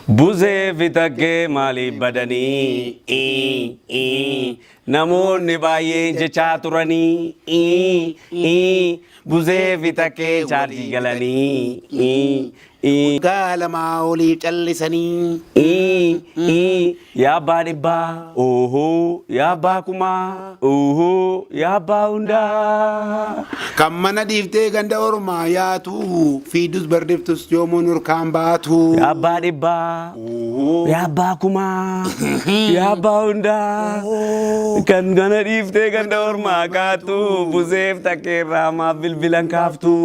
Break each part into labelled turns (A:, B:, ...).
A: Buzee fitaggee maaliif badanii namoonni baay'een jechaa turanii buzee fitaggee chaarjii galanii
B: gaalamaa oliif callisanii
A: yaa abbaa dhibbaa oohoo yaa abbaa kumaa oohoo yaa abbaa hundaa
B: kan mana dhiiftee ganda ormaa yaatu fiidus bardiftus yoomuun urkaan baatu
A: yaa abbaa dhibbaa yaa abbaa kumaa yaa abbaa hundaa kan mana dhiiftee ganda ormaa kaatu buzeef takkeerraa maaf bilbilan kaaftu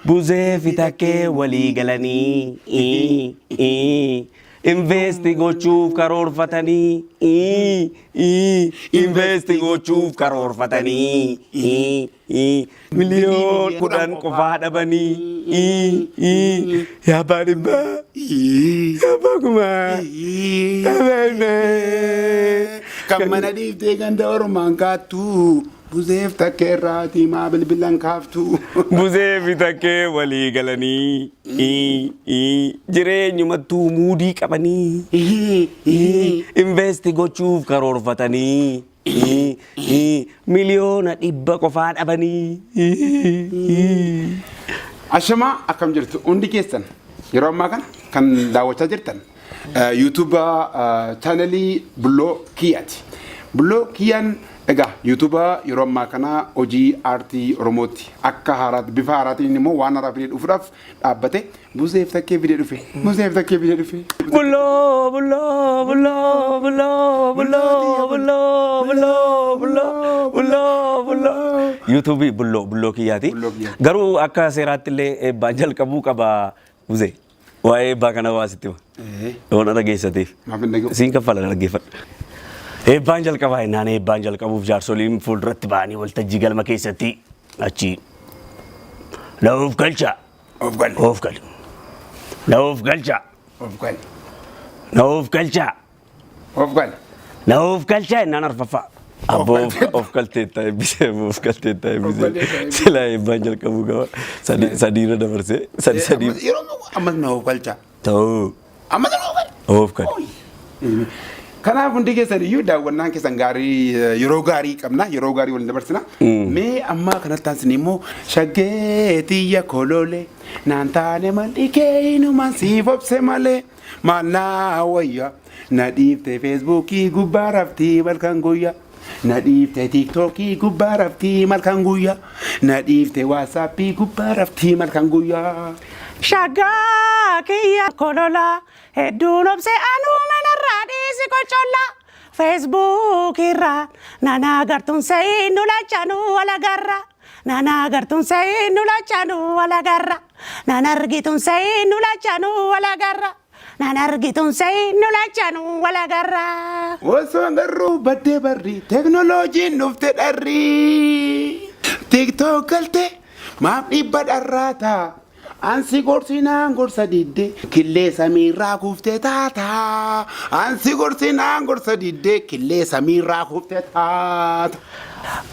A: buzeef takkee walii galanii investi gochuuf karoorfatanii investi gochuuf karoorfatanii miliyoon 10 qofaa dhabanii yaa abbaa dhibbaa yaa abbaa kumaa
B: kan mana dhiiftee ganda ormaan kaattu buzeef takkeerraati maa bilbilan kaaftu
A: buzeef takkee walii galanii jireenyumattuu muudii qabanii investi gochuuf karoorfatanii miliyoona 100 qofaa dhabanii.
B: Ashamaa akkam jirtu hundi keessan yeroo ammaa kana kan daawwachaa jirtan YouTube channelii Bulloo Kiyyaati. Bulloo Kiyyaan egaa YouTube yeroo ammaa kana hojii aartii Oromooti akka haaraatti bifa haaraatiin immoo waan haaraa fidee dhufuudhaaf dhaabbate buzeef takkee fidee dhufe buzeef takkee fidee dhufe.
A: Bulloo bulloo bulloo bulloo bulloo bulloo bulloo bulloo bulloo bulloo YouTube Bulloo Kiyyaati. Garuu akka seeraatti illee eebbaan jalqabuu qaba buzee. Waa'ee eebbaa kana waasitti waan dhageessateef siin kaffala dhaggeeffadha. Eebbaan jalqabaa innaan eebbaan jalqabuuf jaarsoliin fuulduratti ba'anii waltajjii galma keessatti achi la'uuf galcha of gal la'uuf galcha la'uuf galcha la'uuf galcha innaan arfaffaa abbo of galteetta eebbisee of galteetta eebbisee silaa eebbaan jalqabuu qaba sadiirra dabarsee sadii
B: yeroo ammas na of galcha
A: ta'uu
B: ammas na
A: of gal.
B: Kanaaf hundi keessan iyyuu daawwannaan keessan gaarii yeroo gaarii qabna yeroo gaarii waliin dabarsina. Mee ammaa kanatti aansine immoo shaggee xiyya koloolee naan taane malli keenumaan siif obse malee maal naa wayyaa na dhiifte feesbuukii gubbaa raftii malkan guyyaa na dhiifte tiiktookii gubbaa raftii malkan guyyaa na dhiifte waatsaappii gubbaa raftii malkan guyyaa.
C: Shaggaa kiyya kololaa hedduun obse anuu manarraa dhiisi kochollaa Facebook irraa nana agartuun sa'ii nu lachanuu walagarra nana agartuun sa'ii nu lachanuu walagarra nana argituun sa'ii nu lachanuu walagarra nana argituun sa'ii nu lachanuu walagarra.
B: Osoo agarruu baddee barri teknooloojiin dhufte dharrii TikTok galte maaf dhibba dharraata. Ansi gorsinaan gorsa didde killee samiirraa kuftee taata. Ansi gorsinaan gorsa didde killee samiirraa kuftee taata.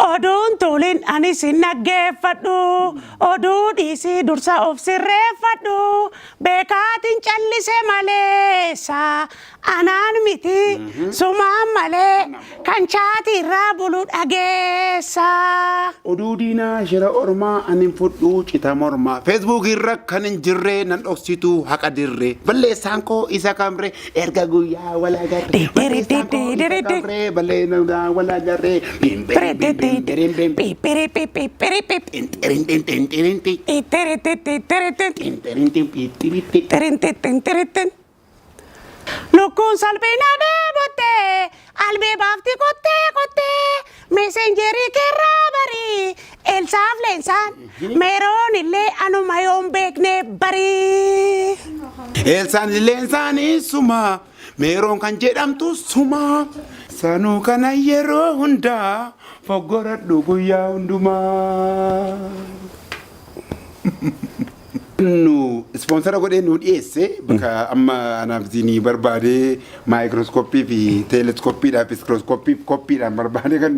C: Oduun tuulin ani sin dhaggeeffadhu oduu dhiisii dursa of sirreeffadhu beekaatiin callise maleessa anaan miti sumaan malee kan chaatiirraa bulu dhageessa.
B: Oduu diinaa shira ormaa anin fudhu cita mormaa Facebook irra kan hin jirre nan dhoksitu haqa dirre balleessaan koo isa kamre erga guyyaa wala garre balleessaan koo isa kamre balleessaan wala garre
C: Lukkuun salphina dheebottee albee baafti kottee meesenjerii keerraa barii elsaaf leensaan meeroon illee anuma yoon beekne barii.
B: Elsaan leensaan suma meeroon kan jedhamtu suma sanuu kana yeroo hundaa foggoradhu guyyaa hundumaa. nu sponsora godhee nu dhiyeesse bakka amma anaaf isinii barbaade maayikirooskooppii fi teeleskooppiidhaaf koppiidhaan barbaade kan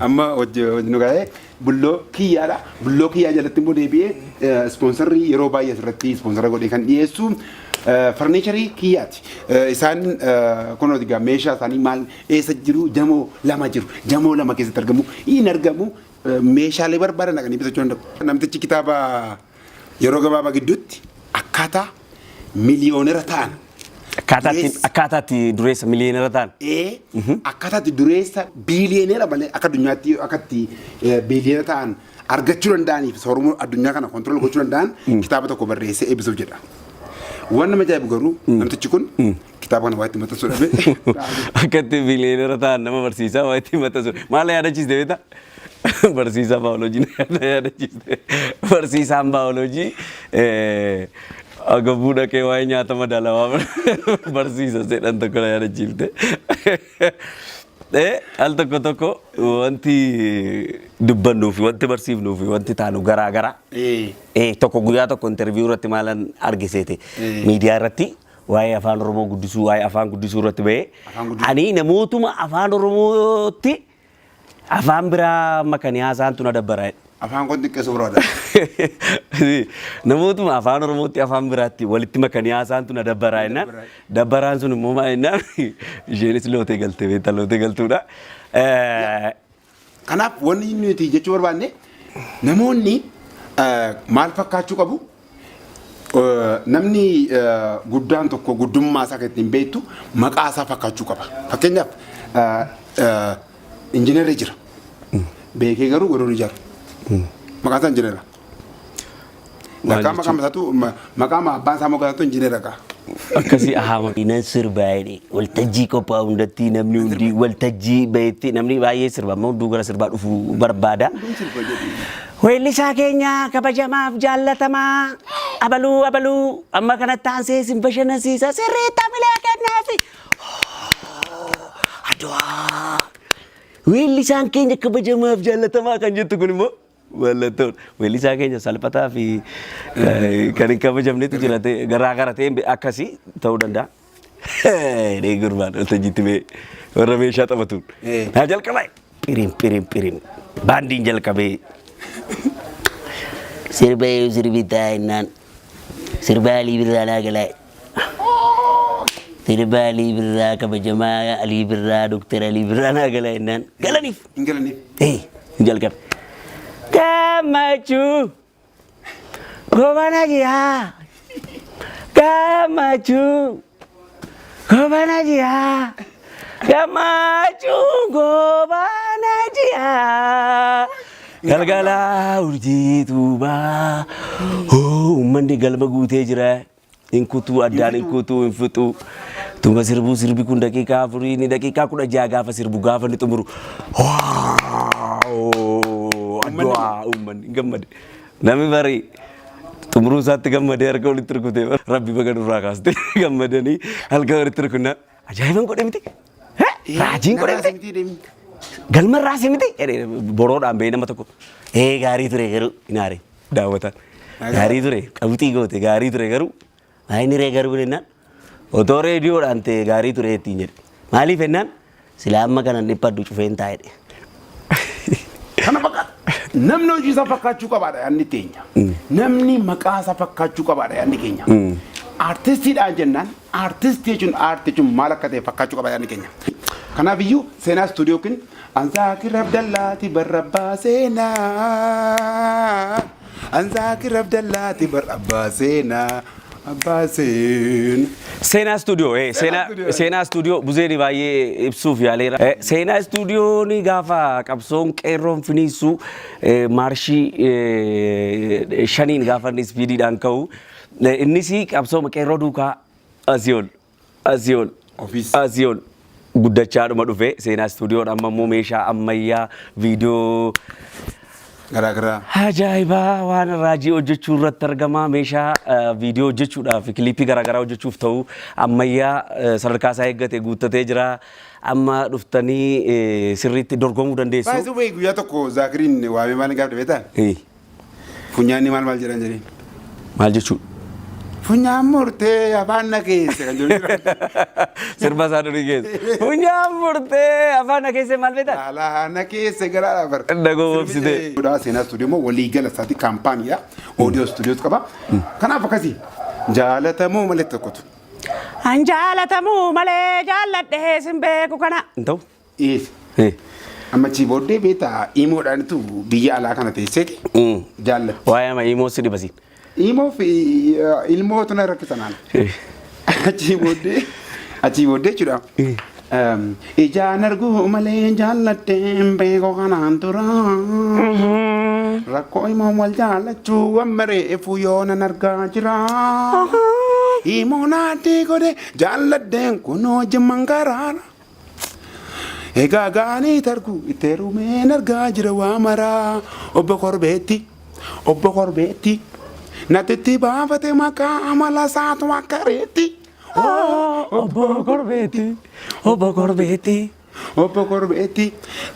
B: amma hojii nu gaa'ee bulloo kiyyaadha. Bulloo kiyyaa jalatti immoo deebi'ee sponsorri yeroo baay'ee asirratti sponsora godhee kan dhiyeessu farniicharii kiyyaati. Isaan kunuun egaa meeshaa isaanii maal eessa jiru jamoo lama jiru. Jamoo lama keessatti argamu hin argamu meeshaalee barbaadan dhaqanii bitachuu danda'u. Namtichi kitaaba yeroo gabaabaa gidduutti akkaataa miliyoonera ta'an.
A: Akkaataatti dureessa miliyoonera ta'an.
B: Akkaataatti dureessa biiliyoonera malee akka addunyaatti akkatti biiliyoonera ta'an argachuu danda'aniif sooromuu addunyaa kana kontrol gochuu danda'an kitaaba tokko barreessee eebbisuuf jedha. Waan nama ajaa'ibu garuu namtichi kun kitaaba kana waa itti maxxansuu dhabe.
A: Akkatti biliyoonera ta'an nama barsiisaa waa itti maxxansuu. Maal yaadachiiste beektaa? Barsiisaa baayoloojii na yaadachiiste. Barsiisaan baayoloojii agabbuu dhaqee waa'ee nyaata madaalawaa barsiisa jedhan tokko na yaadachiifte. Al tokko wanti dubbannuu fi wanti barsiifnuu fi wanti taanu garaa garaa. Tokko guyyaa tokko interviyuu irratti maalan argiseete miidiyaa irratti waa'ee afaan Oromoo guddisuu waa'ee afaan guddisuu irratti ba'ee ani namootuma afaan Oromootti afaan biraa makanii haasaantu na dabbara.
B: Afaan kun xiqqeessu biraadha.
A: Namootuma afaan Oromootti afaan biraatti walitti makanii haasaantu na dabbara jennaan. Dabbaraan sun immoo maal jennaan isheenis lootee galtee beektaa lootee galtuudha.
B: Kanaaf wanni nuti jechuu barbaanne namoonni maal fakkaachuu qabu? Namni guddaan tokko guddummaa isaa kan ittiin beektu maqaa isaa fakkaachuu qaba. Fakkeenyaaf injiinarri jira. Beekee garuu godhuu ni jira. Maqaan isaa injiinera. Maqaan abbaan isaa moggaatu injiinera qaba.
A: Akkasii ahama. Nan sirbaa'ee waltajjii qophaa hundatti namni hundi waltajjii bahetti namni baay'ee sirba amma hunduu gara sirbaa dhufuu barbaada. Weellisaa keenya kabajamaaf jaallatamaa abaluu amma kanatti aansee sin bashannansiisa sirriitti hamilee kennaafi. Adwaa weellisaan keenya kabajamaaf jaallatamaa kan jettu kun immoo wallattoon weellisaa keenya salphataa fi kan hin kabajamnetu jira garaa gara ta'e akkasii ta'uu danda'a. Gurbaan waltajjiitti ba'ee warra meeshaa taphatuun. Haa jalqabaa pirim baandiin jalqabee. Sirbaayuu sirbitaa jennaan sirbaa Alii Birraa naa galaa. Sirbaa Alii Birraa kabajamaa Alii Birraa Dooktar Alii Birraa naa galaa jennaan galaniif.
B: Hin galaniif.
A: Jalqabe. Gammachuu goobana jiraa gammachuu goobana jiraa gammachuu goobana jiraa. Galgala urjii tuubaa uummanni galma guutee jira hin kutuu addaan hin kutuu hin fixu tuma sirbi kun daqiiqaa 4 ni daqiiqaa 16 gaafa sirbu gaafa ni xumuru addu'aa uummanni gammade namni barii xumuruu isaatti gammadee harka walitti rukutee rabbi baga durraa kaaste gammadanii halkan walitti rukunna ajaa'iban godhe miti raajiin godhe miti. Galma raasii miti boroodhaan ba'ee nama tokko gaarii ture garuu hin aare daawwatan gaarii ture qabxii goote gaarii ture garuu maayini ree garuu jennaan otoo reediyoodhaan ta'e gaarii ture ittiin jedhe maaliif jennaan silaa amma kanan dhiphadhu cufeen taa'edhe.
B: Kana fakkaata namni hojii isaa fakkaachuu qabaadha yaadni keenya namni maqaa isaa fakkaachuu qabaadha yaadni keenya. Artistiidhaan jennaan artistii jechuun maal akka ta'e fakkaachuu qaba yaadni keenya. Kanaaf iyyuu seenaa istuudiyoo kun Anzaakir Abdallaati Barrabbaa seenaa Anzaakir Abdallaati Barrabbaa seenaa abbaa seen.
A: Seenaa istuudiyoo seenaa istuudiyoo buzeeni baay'ee ibsuuf yaaleera. Seenaa istuudiyoon gaafa qabsoon qeerroon finiisu maarshii 5 gaafa inni ispiidiidhaan ka'u innis qabsooma qeerroo duukaa asii ol guddachaadhuma dhufe seenaa istuudiyoon amma immoo meeshaa ammayyaa viidiyoo
B: garaagaraa
A: ajaa'ibaa waan raajii hojjechuu irratti argama meeshaa viidiyoo hojjechuudhaaf kilipii garaagaraa hojjechuuf ta'u ammayyaa sadarkaa isaa eeggate guuttatee jira amma dhuftanii sirriitti dorgomuu dandeessu.
B: Baay'ee guyyaa tokko Zaakiriin waamee maal gaafate beektaa? Funyaanni maal jedhan jedheen?
A: Maal jechuudha?
B: Funyaan murtee afaan na keessa kan jiru.
A: Sirba isaa durii keessa. Funyaan murtee afaan na keessa maal beektaa?
B: Alaa na keessa gara bar.
A: Dhagoo obsite.
B: Daa seenaa stuudiyoo moo walii gala isaati kaampaaniidha. Oodiyoo stuudiyoo qaba. Kanaaf akkasii jaalatamuu malee tokkotu.
C: An jaalatamuu malee jaalladhee sin beeku kana.
A: Ta'u.
B: Ees. Amma chi booddee beektaa imoodhaanitu biyya alaa kana teesseeti. Jaallatti.
A: Waa'ee ama imoo si dhibasi.
B: Imoo fi ilmootu na rakkisanaan. Achi booddee jechuudha. Ijaan arguu malee jaalladhee beekoo kanaan tura. Rakkoo imoo wal jaallachuu wammaree fuyoo nan argaa jira. Imoo naadii godhe jaalladheen kunoo jimman garaana. Egaa gaanii targu itti rumeen argaa jira waa maraa. Obbo Korbeetti. Natitti baafate maqaa amala isaatu akka reetti.
A: Obbo Korbeetti.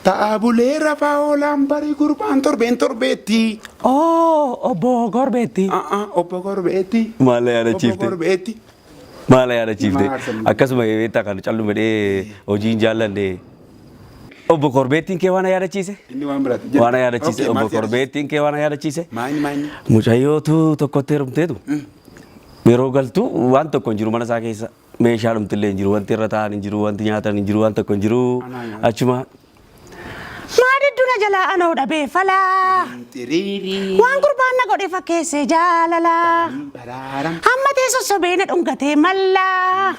B: Ta'a bulee rafaa oolaan barii gurbaan torbeetti.
C: Obbo Korbeetti.
B: Obbo Korbeetti.
A: Maala yaadachiifte. Maala yaadachiifte. Akkasuma beektaa kan callu medhee hojiin jaalladhe. Obbo Korbeettiin kee waan yaadachiise?
B: Inni waan biraati.
A: Waan yaadachiise. Obbo Korbeettiin kee waan yaadachiise?
B: Maani.
A: Mucayyootu tokkotti heerumteetu. Yeroo galtu waan tokko hin jiru mana isaa keessa. Meeshaa dhumtillee hin jiru. Wanti irra taa'an hin jiru. Wanti nyaatan hin jiru. Waan tokko hin jiru. Achuma.
C: Maadidduna jalaa anoo dhabee falaa. Waan gurbaan na godhe fakkeessee jaalala. Hamma teessoo sobee na dhungatee mallaa.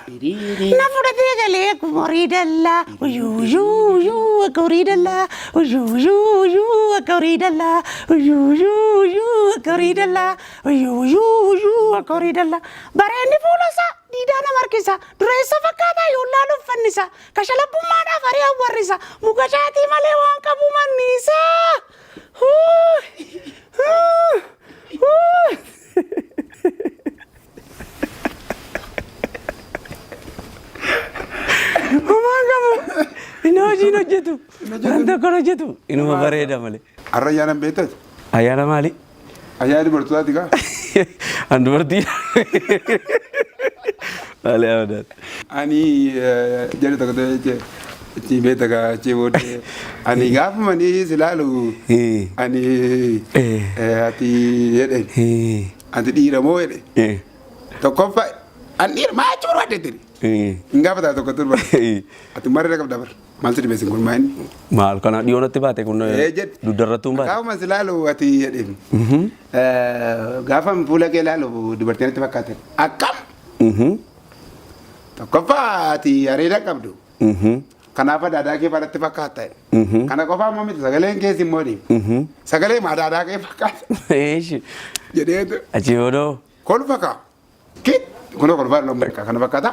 C: Na fudhatee galee akkuma horii dallaa. Uyyuu akka horii dallaa. Uyyuu akka horii dallaa. Uyyuu akka horii dallaa. Uyyuu akka horii dallaa. Bareenni fuula isaa diidaa nama harkisa. Dureessa fakkaataa yoollaa luffannisa. Kashalabummaadhaaf arii hawwarrisa. Muka caatii malee waan qabu mannisa. Homaan qabu. Inni hojiin hojjetu. Waan tokkoon hojjetu. Inuma bareeda malee.
B: Har'a ayyaana beektati?
A: Ayyaana maali?
B: Ayyaana dubartootaati gaa?
A: An dubartii. Maali amanaan?
B: Ani jedhu tokko ta'e itti beekta gaa achii booddee. Ani gaafamanii si laalu. Ani ati jedhe. Ati dhiira moo jedhe. Tokkoffaa ani dhiira maa achi barbaaddeetti. Hin gaafataa tokko turba. Ati marra qabda bar. Maal si dhibeessin kun maayini?
A: Maal kana dhiyoonatti baate kun duddarrattuun baate?
B: Gaafama si laalu ati jedheen. Gaafama fuula kee laalu dubartiin itti fakkaate. Akkam? Tokkoffaa ati areeda qabdu. Kanaaf daadaa kee faadatti fakkaata. Kana qofaa immoo miti sagaleen keessi immoo dhiibu. Sagalee maa daadaa kee fakkaata. Jedheetu.
A: Achi boodoo.
B: Kolfa kaa. Kit. Kunoo kolfaa lama kana fakkaata.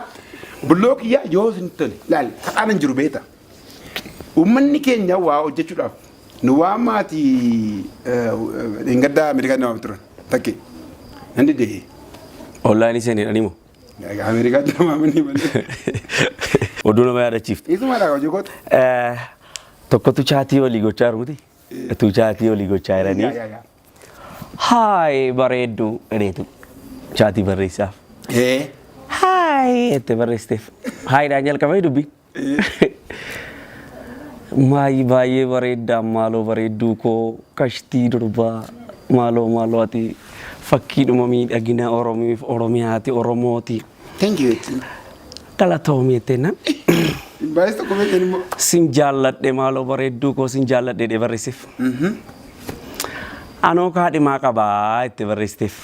B: Bulloo kiyyaa yoo sin tole laali kadhaan hin jiru beeta. Uummanni keenya waa hojjechuudhaaf nu waan maatii gaddaa Ameerikaa nama turan takke. Nandi dee.
A: Ollaanii seenidhaan himoo?
B: Ameerikaa nama amanii malee.
A: Oduu nama yaadachiifte.
B: Isumadhaa hojii goota.
A: Tokkotu chaatii olii gochaa jiru miti. Tu chaatii olii gochaa jiranii. Haay bareedduu jedheetu chaatii barreessaaf. Haay itti barreessiteef. Haayidhaan jalqabee dubbi. Maayi baay'ee bareeddaa maaloo bareedduu koo kashtii durbaa maaloo ati fakkiidhuma miidhagina Oromiyaati Oromooti.
B: Thank you.
A: Galatoomii jetteena.
B: Baay'ee tokko beekani immoo.
A: Sin jaalladhe maaloo bareedduu koo sin jaalladhe jedhee barreessiteef. Anoo kaadhimaa qabaa itti barreessiteef.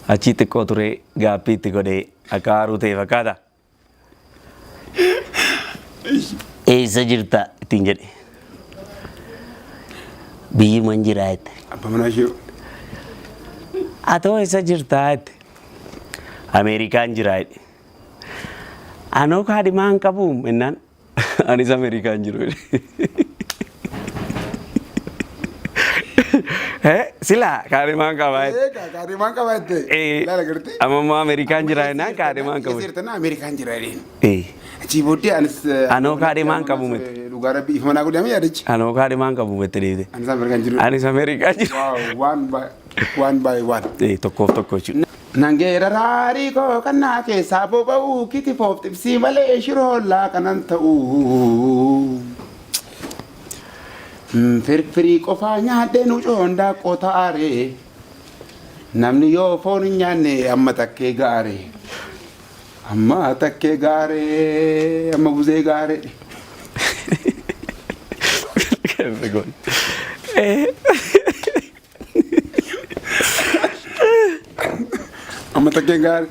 A: Achi xiqqoo ture gaaffii itti godhee akka haaruu ta'e fakkaata. Eessa jirta ittiin jedhe. Biyyi man jiraa jette.
B: Abbaa manaa ishee.
A: Atoo eessa jirtaa jette. Ameerikaan jiraa jedhe. Anoo kaadhimaa hin qabu jennaan anis Ameerikaan jiru jedhe. Sila kaadhimaan qabaa jette.
B: Kaadhimaan qabaa jette. Laala gartee.
A: Amma Ameerikaan jiraa jennaan kaadhimaan qabu.
B: Sirtana Ameerikaan jiraa jedheen. Achi booddee anis.
A: Anoo kaadhimaan qabu miti.
B: Dhugaa rabbii ifa manaa godhamee yaadachi.
A: Anoo kaadhimaan qabu miti deebite.
B: Anis Ameerikaan jiru.
A: Anis Ameerikaan jiru.
B: Waan baay'ee waan.
A: Tokkoof tokko jechuudha.
B: Nangeera raarii koo kannaa keessaa boba'uu kiti foof xibsii malee shiroollaa kanan ta'uu. Firfirii qofaa nyaadhee nu coondaa qotaaree. Namni yoo foon hin nyaanne amma takkee gaaree. Amma takkee gaaree amma buzee gaaree. Amma takkee gaaree.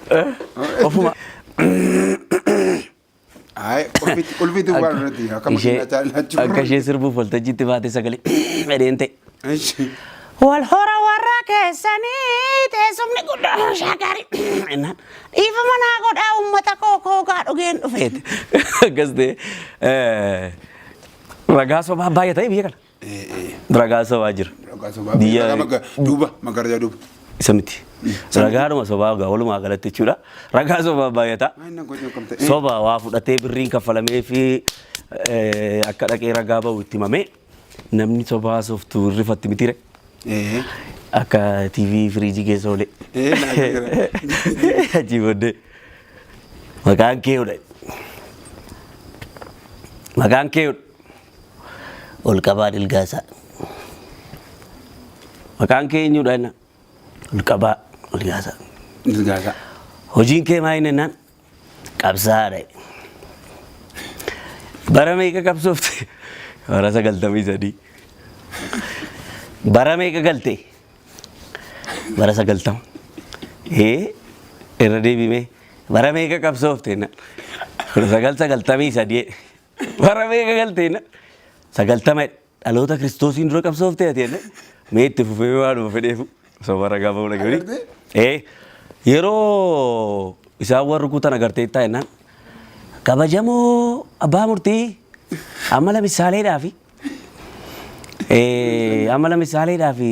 A: Ofuma.
B: Ay, qulfiitu waan irratti akka makiinaa jaalachuu.
A: Akka ishee sirbuuf waltajjiitti baatee sagalee dheedeen ta'e.
C: Wal hora warra keessanii teessumni guddaan shaakari. Dhiifa manaa godhaa uummata kookaa dhugeen dhufeeti.
A: Akkas ta'e ragaa sobaa baay'ee ta'e biyya kana. Ragaa sobaa jira.
B: Biyya duuba magariisa duuba.
A: Isa miti. Ragaadhuma sobaa walumaa galatti jechuudha. Ragaa sobaa baay'ata. Sobaa waa fudhatee birriin kaffalamee fi akka dhaqee ragaa bahu itti himamee namni sobaa softu rifatti mitire. Akka TV firiijii keessa oolee. Achi booddee maqaan kee oodha. Maqaan kee oodha. Olqabaa Dilgaasaa. Maqaan kee eenyudha jenna? Olqabaa Dilgaasaa.
B: Dilgaasaa.
A: Hojiin kee maal jennaan? Qabsaadha. Bara meeqa qabsoofte? Bara 93. Bara meeqa galte? Bara 90. Irra deebimee bara meeqa qabsoofte jennaan? 993. Bara meeqa galte jennaan? 90. Dhaloota Kiristoosiin dura qabsoofte ati jennaan? Mee itti fufee waanuma fedheefu soba ragaa bahuu dhagahanii. Yeroo isaan warri kutan agarteettaa jennaan kabajamoo abbaa murtii amala misaaleedhaafi amala misaaleedhaafi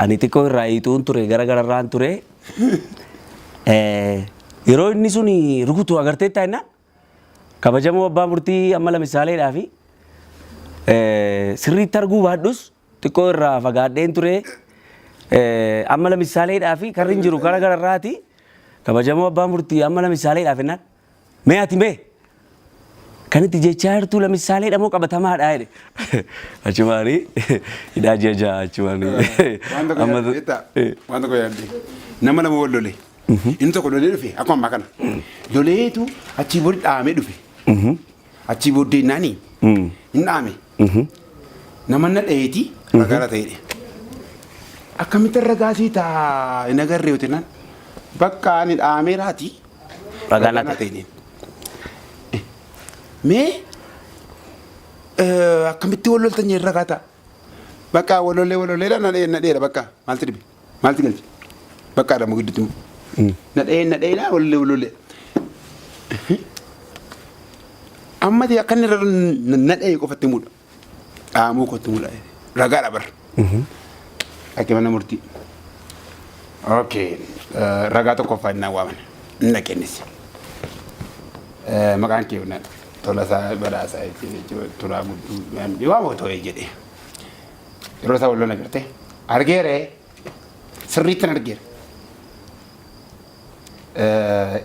A: ani xiqqoo irraa hiixuun ture gara gararraan ture yeroo inni sun rukutu agarteettaa jennaan kabajamoo abbaa murtii amala misaaleedhaafi sirriitti arguu baadhus xiqqoo irraa fagaadheen ture amala misaaleedhaafi karri hin jiru gara gararraati kabajamoo abbaa murtii amala misaaleedhaaf jennaan mee ati mee kan itti jechaa jirtu la misaaleedha moo qabatamaadha jedhe achumaanii hidhaa jajaa achumaanii.
B: Waan tokko yaadde nama lama wal lole inni tokko lolee dhufe akkuma ammaa kana loleetu achii booda dhaamee dhufe achii booddee naanii hin dhaame nama na dhaheeti ragaara ta'edhe akkamitti ragaasii taa hin agarree yoo ta'an bakka ani dhaameeraati
A: Ragaana ta'e.
B: Mee akkamitti wal loltan jirra kaata bakka wal lollee na dheera bakka maalti dhibe maalti galche bakka adama gidduutti na dheera wal lollee ammati akka inni irra na dhee qofatti muudha dhaamuu qotti muudha ragaa dhabar akka mana murtii okay ragaa tokkoffaa innaan waaman inna kennisi maqaan kee unnaan Tolasaa badhaasaa jechuun turaa gudduu waan ta'e jedhee yeroo isaa wal lolan agartee argeere sirriitti argeera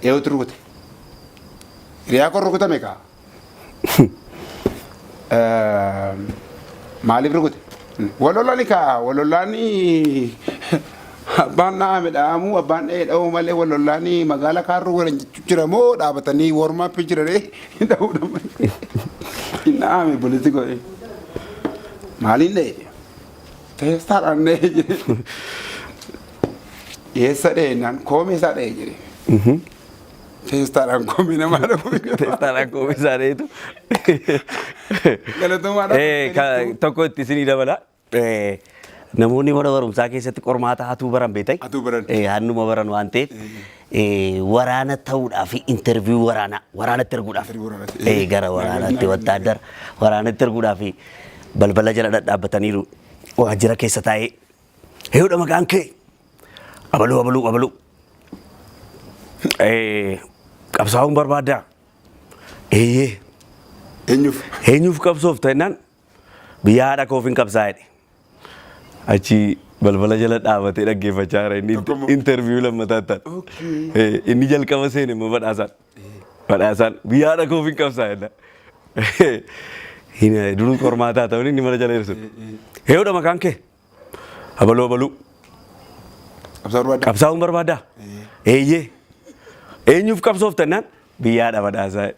B: eewutu rukute hiriyaa kun rukutame kaa maaliif rukute wal lolani kaa wal lolani abbaan dhaame dhaamu abbaan dhahee dhahuu malee wal lolani magaala kaarruu waliin jira moo dhaabatanii warmaappi jirare dhahuu dhamanii hin dhaame buliti godhe maaliin dhahe teessaadhaan dhahe jedhe eessa dhahe naan koomee isaa dhahe jedhe teessaadhaan koomee namaa dhahu
A: teessaadhaan koomee isaa dhaheetu
B: galatomaa dhahu
A: tokko itti isinii dabala namoonni mana barumsaa keessatti qormaata hatuu baran beektay hannuma baran waan ta'eef waraana ta'uudhaaf interviiyuu waraanatti erguudhaaf gara waraanaatti wattaaddara waraanatti erguudhaaf balbala jala dhadhaabbataniiru waajjira keessa taa'ee heeyyudha maqaan kee abaluu qabsaa'uun barbaaddaa eenyuuf qabsoofta jennaan biyya haadha koof hin qabsaa'edhe achi balbala jala dhaabatee dhaggeeffachaa jira inni interviyuu lammataa ta'an. Inni jalqaba seene immoo badhaasaan biyyaa dhaqoof hin qabsaa jedha. Duruu qormaataa ta'uun inni mana jala hirsu. Hee'uudha maqaan kee? Abaluu abaluu. Qabsaa'uun barbaadaa? Eeyyee. Eenyuuf qabsooftannaan? Biyyaadha badhaasaa.